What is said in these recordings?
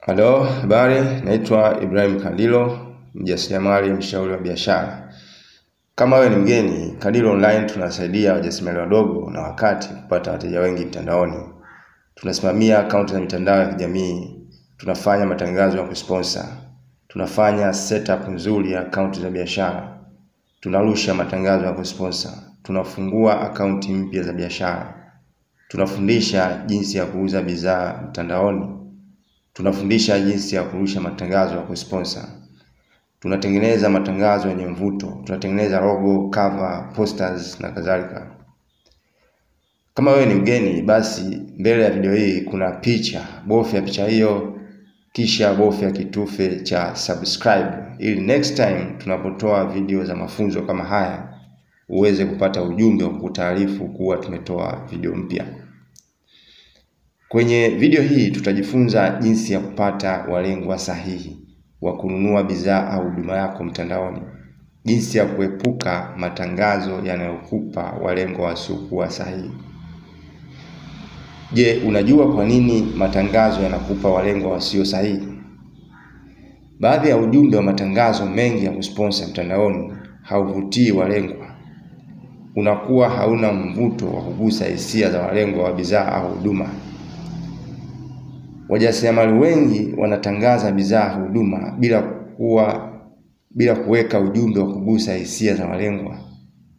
Halo, habari, naitwa Ibrahim Kandilo, mjasiriamali mshauri wa biashara. Kama wewe ni mgeni, Kandilo Online tunasaidia wajasiriamali wadogo na wakati kupata wateja wengi mtandaoni. Tunasimamia akaunti za mitandao ya kijamii, tunafanya matangazo ya kusponsor, tunafanya setup nzuri ya akaunti za biashara, tunarusha matangazo ya kusponsor, tunafungua akaunti mpya za biashara, tunafundisha jinsi ya kuuza bidhaa mtandaoni. Tunafundisha jinsi ya kurusha matangazo ya kusponsor. Tunatengeneza matangazo yenye mvuto. Tunatengeneza logo, cover, posters na kadhalika. Kama wewe ni mgeni, basi mbele ya video hii kuna picha. Bofya picha hiyo, kisha bofya kitufe cha subscribe ili next time tunapotoa video za mafunzo kama haya uweze kupata ujumbe wa kutaarifu kuwa tumetoa video mpya. Kwenye video hii tutajifunza jinsi ya kupata walengwa sahihi wa kununua bidhaa au huduma yako mtandaoni. Jinsi ya kuepuka matangazo yanayokupa walengwa wasiokuwa sahihi. Je, unajua kwa nini matangazo yanakupa walengwa wasio sahihi? Baadhi ya ujumbe wa matangazo mengi ya kusponsor mtandaoni hauvutii walengwa. Unakuwa hauna mvuto wa kugusa hisia za walengwa wa bidhaa au huduma. Wajasiriamali wengi wanatangaza bidhaa au huduma bila kuweka ujumbe wa kugusa hisia za walengwa,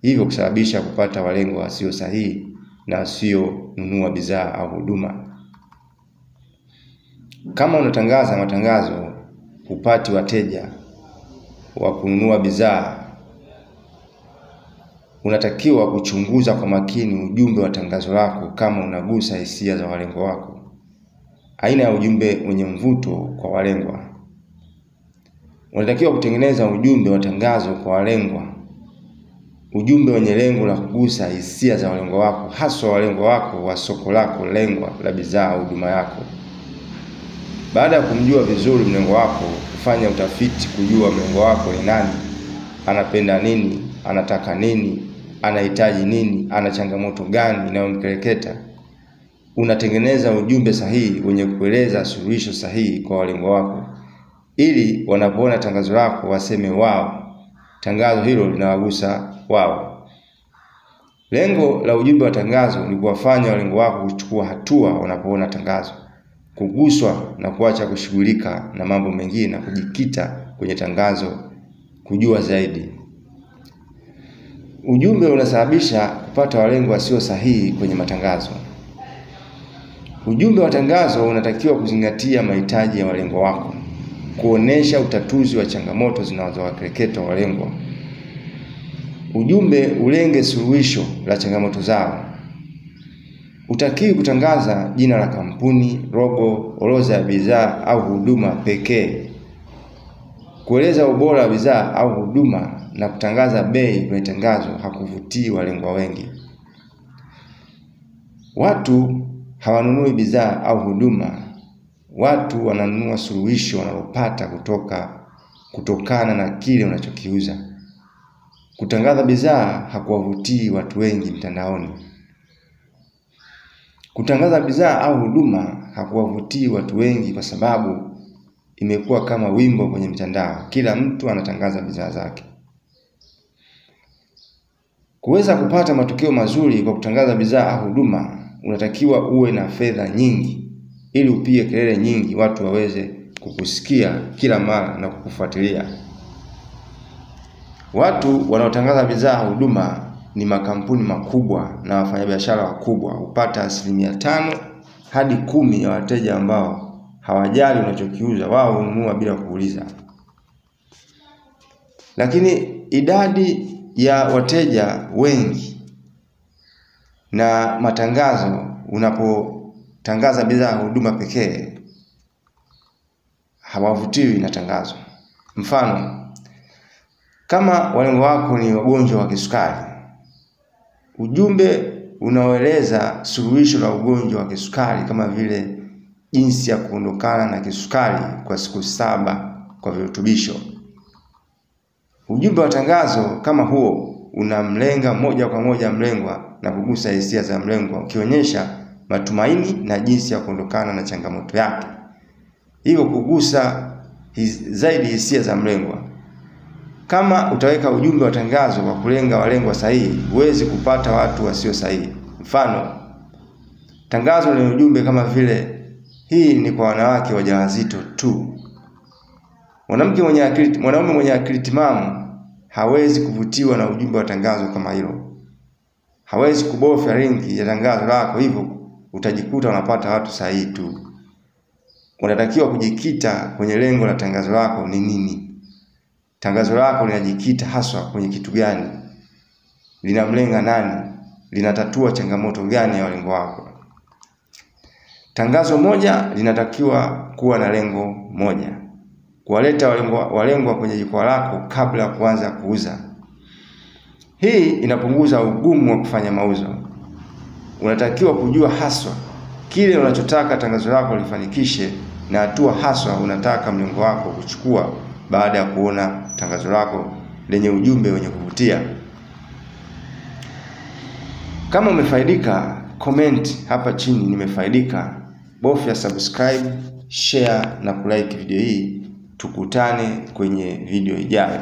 hivyo kusababisha kupata walengwa wasio sahihi na wasio nunua bidhaa au huduma. Kama unatangaza matangazo hupati wateja wa kununua bidhaa, unatakiwa kuchunguza kwa makini ujumbe wa tangazo lako kama unagusa hisia za walengwa wako. Aina ya ujumbe wenye mvuto kwa walengwa. Unatakiwa kutengeneza ujumbe wa tangazo kwa walengwa. Ujumbe wenye lengo la kugusa hisia za walengwa wako, hasa walengwa wako wa soko lako lengwa la bidhaa au huduma yako. Baada ya kumjua vizuri mlengo wako, kufanya utafiti kujua mlengo wako ni nani, anapenda nini, anataka nini, anahitaji nini, ana changamoto gani inayomkereketa. Unatengeneza ujumbe sahihi wenye kueleza suluhisho sahihi kwa walengwa wako, ili wanapoona tangazo lako waseme wao, tangazo hilo linawagusa wao. Lengo la ujumbe wa tangazo ni kuwafanya walengwa wako kuchukua hatua wanapoona tangazo, kuguswa na kuacha kushughulika na mambo mengine na kujikita kwenye tangazo kujua zaidi. Ujumbe unasababisha kupata walengwa wasio sahihi kwenye matangazo. Ujumbe wa tangazo unatakiwa kuzingatia mahitaji ya walengwa wako, kuonesha utatuzi wa changamoto zinazowakereketa walengwa. Ujumbe ulenge suluhisho la changamoto zao. Utakiwi kutangaza jina la kampuni, logo, orodha ya bidhaa au huduma pekee. Kueleza ubora wa bidhaa au huduma na kutangaza bei kwenye tangazo hakuvutii walengwa wengi. Watu hawanunui bidhaa au huduma, watu wananunua suluhisho wanalopata kutokana na kile unachokiuza. Kutangaza bidhaa hakuwavutii watu wengi mtandaoni. Kutangaza bidhaa au huduma hakuwavutii watu wengi kwa sababu imekuwa kama wimbo kwenye mtandao. Kila mtu anatangaza bidhaa zake. Kuweza kupata matokeo mazuri kwa kutangaza bidhaa au huduma, unatakiwa uwe na fedha nyingi ili upige kelele nyingi watu waweze kukusikia kila mara na kukufuatilia. Watu wanaotangaza bidhaa au huduma ni makampuni makubwa na wafanyabiashara wakubwa. Hupata 5% hadi 10% ya wateja ambao hawajali unachokiuza, wao hununua bila kuuliza. Lakini idadi ya wateja wengi na matangazo unapotangaza bidhaa au huduma pekee hawavutiwi na tangazo. Mfano, kama walengwa wako ni wagonjwa wa kisukari, ujumbe unaoeleza suluhisho la ugonjwa wa kisukari kama vile jinsi ya kuondokana na kisukari kwa siku 7 kwa virutubisho. Ujumbe wa tangazo kama huo unamlenga moja kwa moja mlengwa na kugusa hisia za mlengwa, ukionyesha matumaini na jinsi ya kuondokana na changamoto yake. hivyo kugusa zaidi hisia za mlengwa. Kama utaweka ujumbe wa tangazo kwa kulenga walengwa sahihi, huwezi kupata watu wasio sahihi. Mfano, tangazo lenye ujumbe kama vile hii ni kwa wanawake wajawazito tu. Mwanaume mwenye akili timamu hawezi kuvutiwa na ujumbe wa tangazo kama hilo. Hawezi kubofya linki ya tangazo lako, hivyo utajikuta unapata watu sahihi tu. Unatakiwa kujikita kwenye lengo la tangazo lako ni nini. Tangazo lako linajikita haswa kwenye kitu gani? Linamlenga nani? Linatatua changamoto gani ya walengo wako? Tangazo moja linatakiwa kuwa na lengo moja: kuwaleta walengwa kwenye jukwaa lako kabla ya kuanza kuuza. Hii inapunguza ugumu wa kufanya mauzo. Unatakiwa kujua haswa kile unachotaka tangazo lako lifanikishe na hatua haswa unataka mlengo wako kuchukua baada ya kuona tangazo lako lenye ujumbe wenye kuvutia. Kama umefaidika, comment hapa chini nimefaidika. Bofya subscribe, share na kulike video hii. Tukutane kwenye video ijayo.